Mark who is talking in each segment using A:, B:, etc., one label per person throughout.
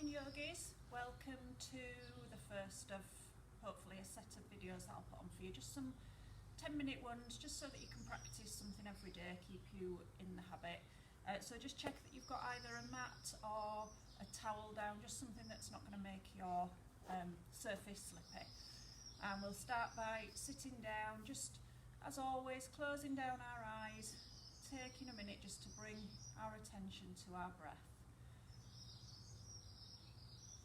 A: afternoon, yogis. Welcome to the first of hopefully a set of videos that I'll put on for you. Just some 10-minute ones, just so that you can practice something every day, keep you in the habit. So just check that you've got either a mat or a towel down, just something that's not going to make your surface slippy. And we'll start by sitting down, just as always, closing down our eyes, taking a minute just to bring our attention to our breath.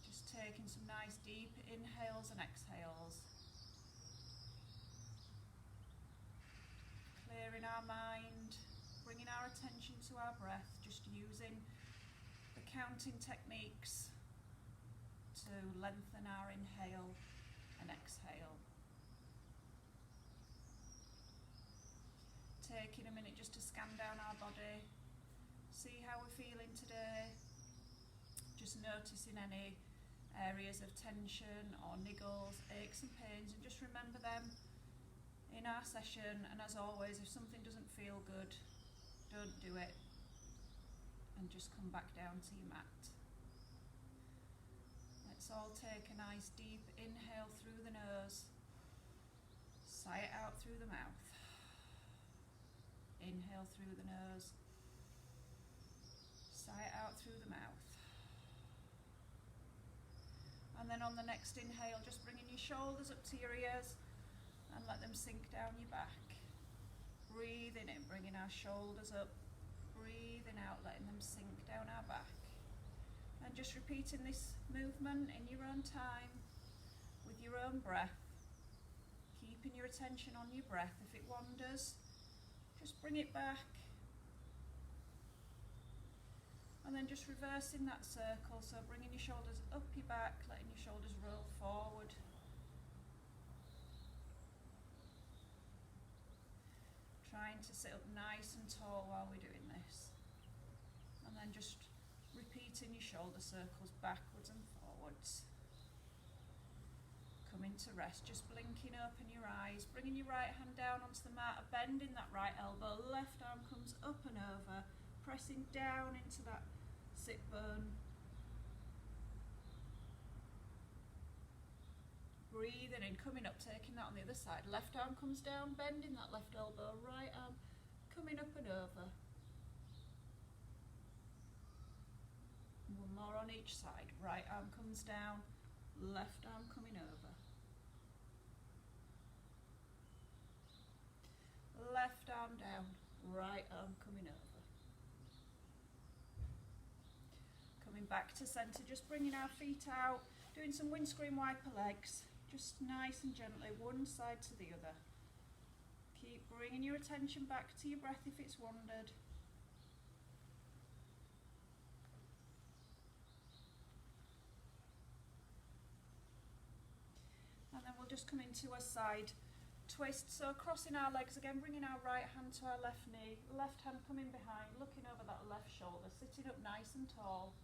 A: Just taking some nice deep inhales and exhales. Clearing our mind, bringing our attention to our breath, just using the counting techniques to lengthen our inhale and exhale. Taking a minute just to scan down our body, see how we're feeling today, just noticing any areas of tension or niggles, aches and pains, and just remember them in our session. And as always, if something doesn't feel good, don't do it and just come back down to your mat. Let's all take a nice deep inhale through the nose, sigh it out through the mouth. Inhale through the nose, sigh it out through the mouth. And then on the next inhale, just bringing your shoulders up to your ears and let them sink down your back. Breathing in, bringing our shoulders up. Breathing out, letting them sink down our back. And just repeating this movement in your own time, with your own breath. Keeping your attention on your breath. If it wanders, just bring it back. And then just reversing that circle, so bringing your shoulders up your back, letting your shoulders roll forward. Trying to sit up nice and tall while we're doing this. And then just repeating your shoulder circles backwards and forwards. Coming to rest, just blinking open your eyes, bringing your right hand down onto the mat, bending that right elbow, left arm comes up and over, pressing down into that sit bone. Breathing in, coming up, taking that on the other side. Left arm comes down, bending that left elbow, right arm coming up and over. One more on each side. Right arm comes down, left arm coming over. Left arm down, right arm coming over. Coming back to centre, just bringing our feet out, doing some windscreen wiper legs, just nice and gently, one side to the other. Keep bringing your attention back to your breath if it's wandered. And then we'll just come into a side twist, so crossing our legs again, bringing our right hand to our left knee, left hand coming behind, looking over that left shoulder, sitting up nice and tall.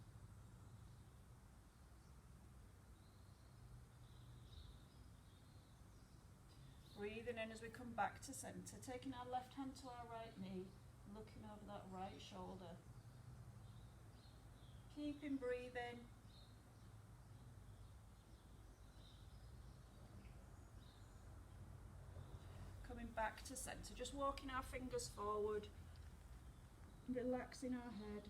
A: Breathing in as we come back to centre, taking our left hand to our right knee, looking over that right shoulder. Keeping breathing. Coming back to centre, just walking our fingers forward, relaxing our head.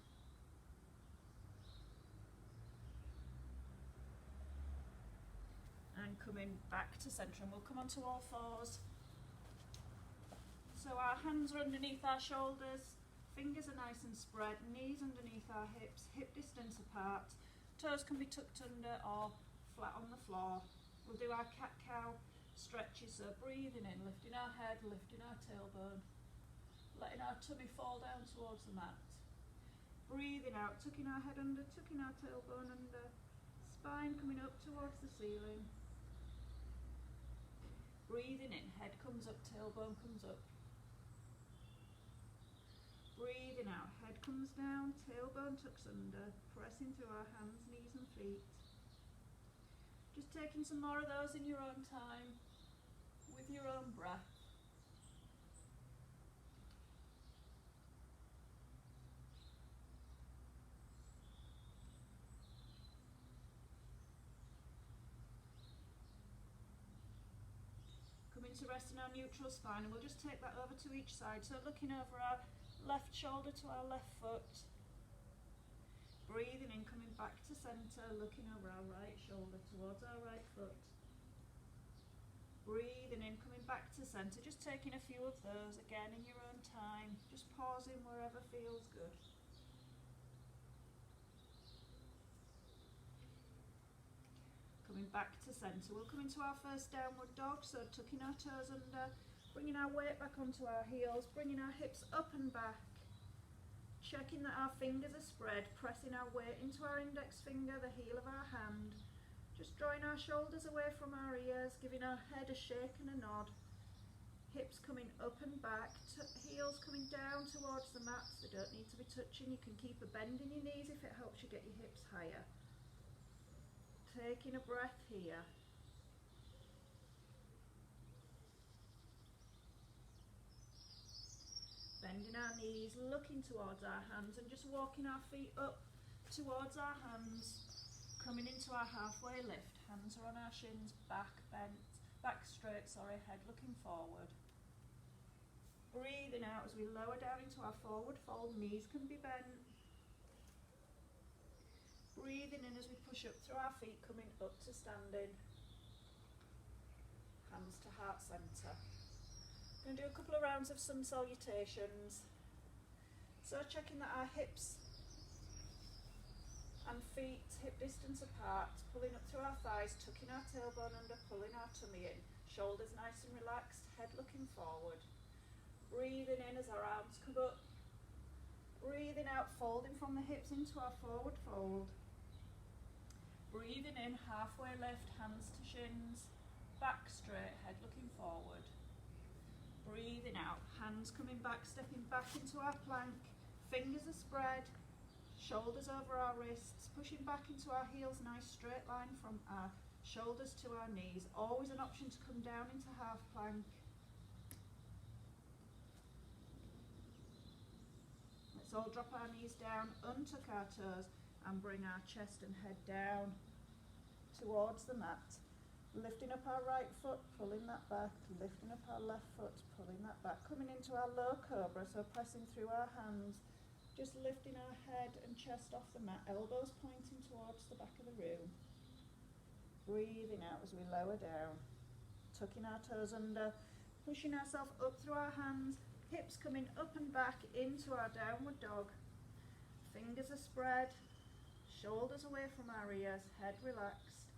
A: And coming back to centre, and we'll come onto all fours. So our hands are underneath our shoulders, fingers are nice and spread, knees underneath our hips, hip distance apart, toes can be tucked under or flat on the floor. We'll do our cat-cow stretches, so breathing in, lifting our head, lifting our tailbone, letting our tummy fall down towards the mat. Breathing out, tucking our head under, tucking our tailbone under, spine coming up towards the ceiling. Breathing in, head comes up, tailbone comes up. Breathing out, head comes down, tailbone tucks under, pressing through our hands, knees and feet. Just taking some more of those in your own time, with your own breath. to rest in our neutral spine, and we'll just take that over to each side. So looking over our left shoulder to our left foot. Breathing in, coming back to centre, looking over our right shoulder towards our right foot. Breathing in, coming back to centre, just taking a few of those again in your own time, just pausing wherever feels good. Coming back to centre, we'll come into our first downward dog, so tucking our toes under, bringing our weight back onto our heels, bringing our hips up and back, checking that our fingers are spread, pressing our weight into our index finger, the heel of our hand, just drawing our shoulders away from our ears, giving our head a shake and a nod, hips coming up and back, heels coming down towards the mat, they don't need to be touching, you can keep a bend in your knees if it helps you get your hips higher. Taking a breath here. Bending our knees, looking towards our hands and just walking our feet up towards our hands, coming into our halfway lift. Hands are on our shins, back bent, back straight, head looking forward. Breathing out as we lower down into our forward fold, knees can be bent. Breathing in as we push up through our feet, coming up to standing. Hands to heart centre. We're going to do a couple of rounds of sun salutations. So checking that our hips and feet hip distance apart, pulling up through our thighs, tucking our tailbone under, pulling our tummy in. Shoulders nice and relaxed, head looking forward. Breathing in as our arms come up. Breathing out, folding from the hips into our forward fold. Breathing in, halfway lift, hands to shins, back straight, head looking forward. Breathing out, hands coming back, stepping back into our plank, fingers are spread, shoulders over our wrists, pushing back into our heels, nice straight line from our shoulders to our knees. Always an option to come down into half plank. Let's all drop our knees down, untuck our toes, and bring our chest and head down towards the mat. Lifting up our right foot, pulling that back, lifting up our left foot, pulling that back. Coming into our low cobra, so pressing through our hands, just lifting our head and chest off the mat, elbows pointing towards the back of the room. Breathing out as we lower down, tucking our toes under, pushing ourselves up through our hands, hips coming up and back into our downward dog. Fingers are spread, shoulders away from our ears, head relaxed,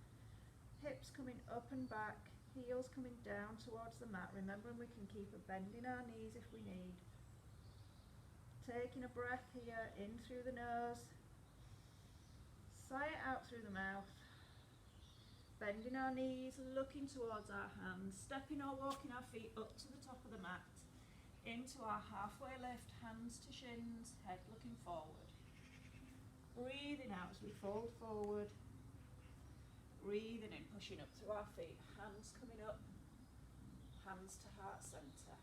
A: hips coming up and back, heels coming down towards the mat. Remembering we can keep a bend in our knees if we need. Taking a breath here, in through the nose, sigh it out through the mouth. Bending our knees, looking towards our hands, stepping or walking our feet up to the top of the mat, into our halfway lift, hands to shins, head looking forward. Breathing out as we fold forward. Breathing in, pushing up through our feet, hands coming up, hands to heart centre.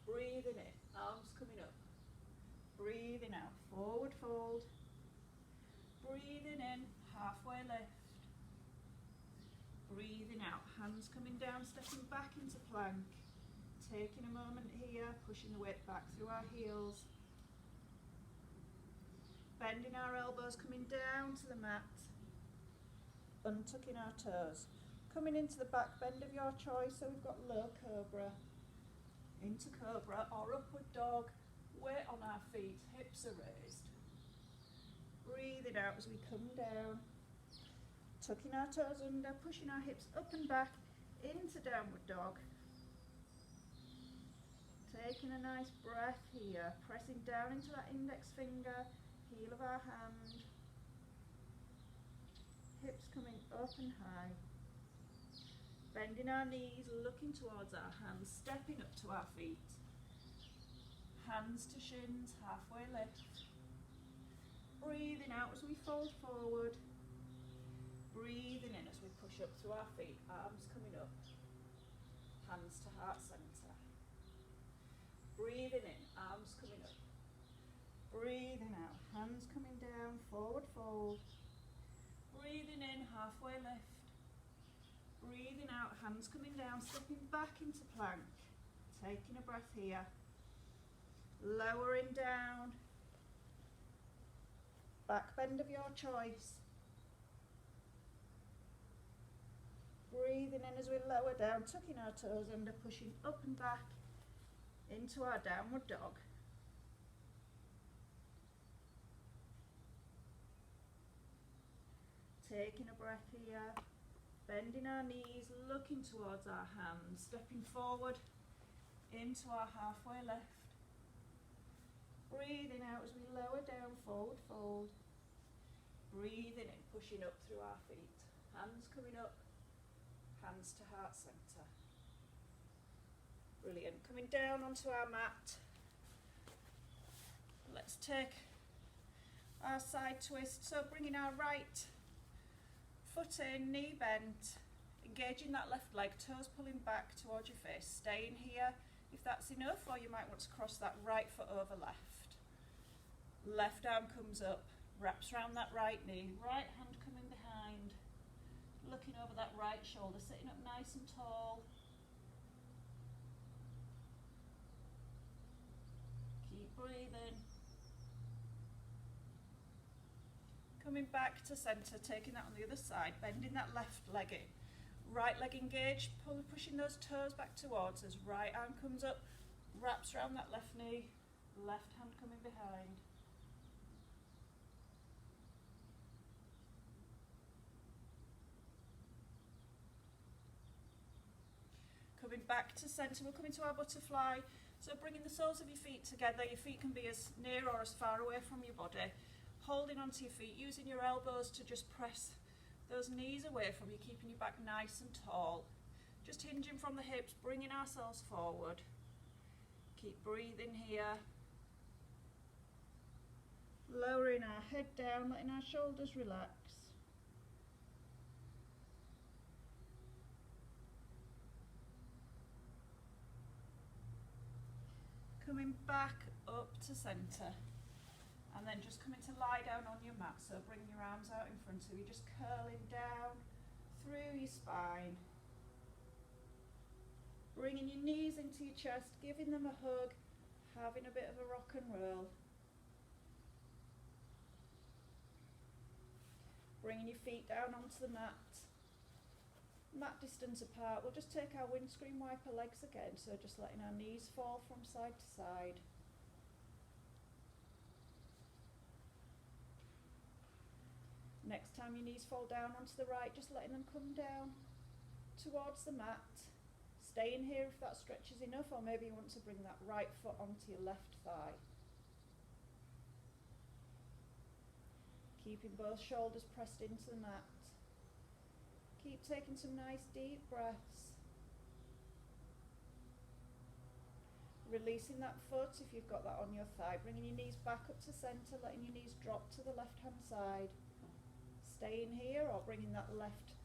A: Breathing in, arms coming up. Breathing out, forward fold. Breathing in, halfway lift. Breathing out, hands coming down, stepping back into plank. Taking a moment here, pushing the weight back through our heels. Bending our elbows, coming down to the mat. Untucking our toes. Coming into the back bend of your choice, so we've got low cobra, into cobra or upward dog. Weight on our feet, hips are raised. Breathing out as we come down. Tucking our toes under, pushing our hips up and back into downward dog. Taking a nice breath here, pressing down into that index finger, heel of our hand, hips coming up and high, bending our knees, looking towards our hands, stepping up to our feet, hands to shins, halfway lift, breathing out as we fold forward, breathing in as we push up through our feet, arms coming up, hands to heart centre, breathing in, arms coming up, breathing out, hands coming down, forward fold. Breathing in, halfway lift. Breathing out, hands coming down, stepping back into plank. Taking a breath here. Lowering down. Back bend of your choice. Breathing in as we lower down, tucking our toes under, pushing up and back into our downward dog. Taking a breath here, bending our knees, looking towards our hands, stepping forward into our halfway lift. Breathing out as we lower down, forward fold. Breathing in, pushing up through our feet. Hands coming up, hands to heart centre. Brilliant. Coming down onto our mat. Let's take our side twist. So bringing our right foot in, knee bent, engaging that left leg, toes pulling back towards your face. Staying here if that's enough, or you might want to cross that right foot over left. Left arm comes up, wraps around that right knee, right hand coming behind, looking over that right shoulder, sitting up nice and tall. Keep breathing. Coming back to centre, taking that on the other side, bending that left leg in. Right leg engaged, pushing those toes back towards us. Right arm comes up, wraps around that left knee, left hand coming behind. Coming back to centre, we'll come into our butterfly. So bringing the soles of your feet together, your feet can be as near or as far away from your body. Holding onto your feet, using your elbows to just press those knees away from you, keeping your back nice and tall. Just hinging from the hips, bringing ourselves forward. Keep breathing here. Lowering our head down, letting our shoulders relax. Coming back up to centre. And then just coming to lie down on your mat, so bring your arms out in front of you, just curling down through your spine. Bringing your knees into your chest, giving them a hug, having a bit of a rock and roll. Bringing your feet down onto the mat. Mat distance apart, we'll just take our windscreen wiper legs again, so just letting our knees fall from side to side. Next time your knees fall down onto the right, just letting them come down towards the mat. Staying here if that stretch is enough, or maybe you want to bring that right foot onto your left thigh. Keeping both shoulders pressed into the mat. Keep taking some nice deep breaths. Releasing that foot if you've got that on your thigh. Bringing your knees back up to centre, letting your knees drop to the left hand side. Staying here or bringing that left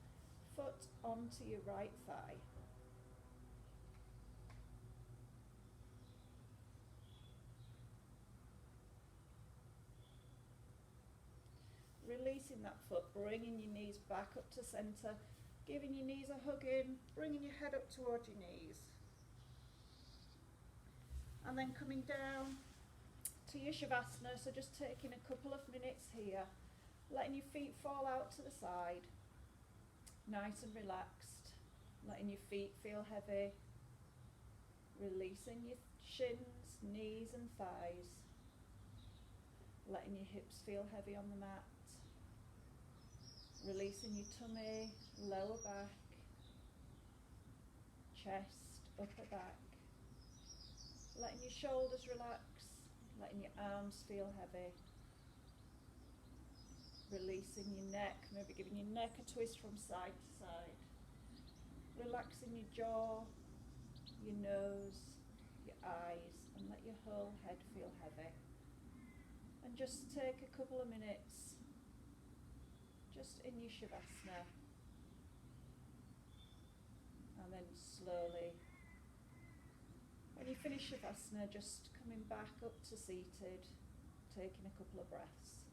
A: foot onto your right thigh. Releasing that foot, bringing your knees back up to centre, giving your knees a hug in, bringing your head up towards your knees. And then coming down to your Shavasana, so just taking a couple of minutes here. Letting your feet fall out to the side, nice and relaxed, letting your feet feel heavy, releasing your shins, knees and thighs, letting your hips feel heavy on the mat, releasing your tummy, lower back, chest, upper back, letting your shoulders relax, letting your arms feel heavy. Releasing your neck, maybe giving your neck a twist from side to side. Relaxing your jaw, your nose, your eyes, and let your whole head feel heavy. And just take a couple of minutes just in your Shavasana. And then slowly, when you finish Shavasana, just coming back up to seated, taking a couple of breaths.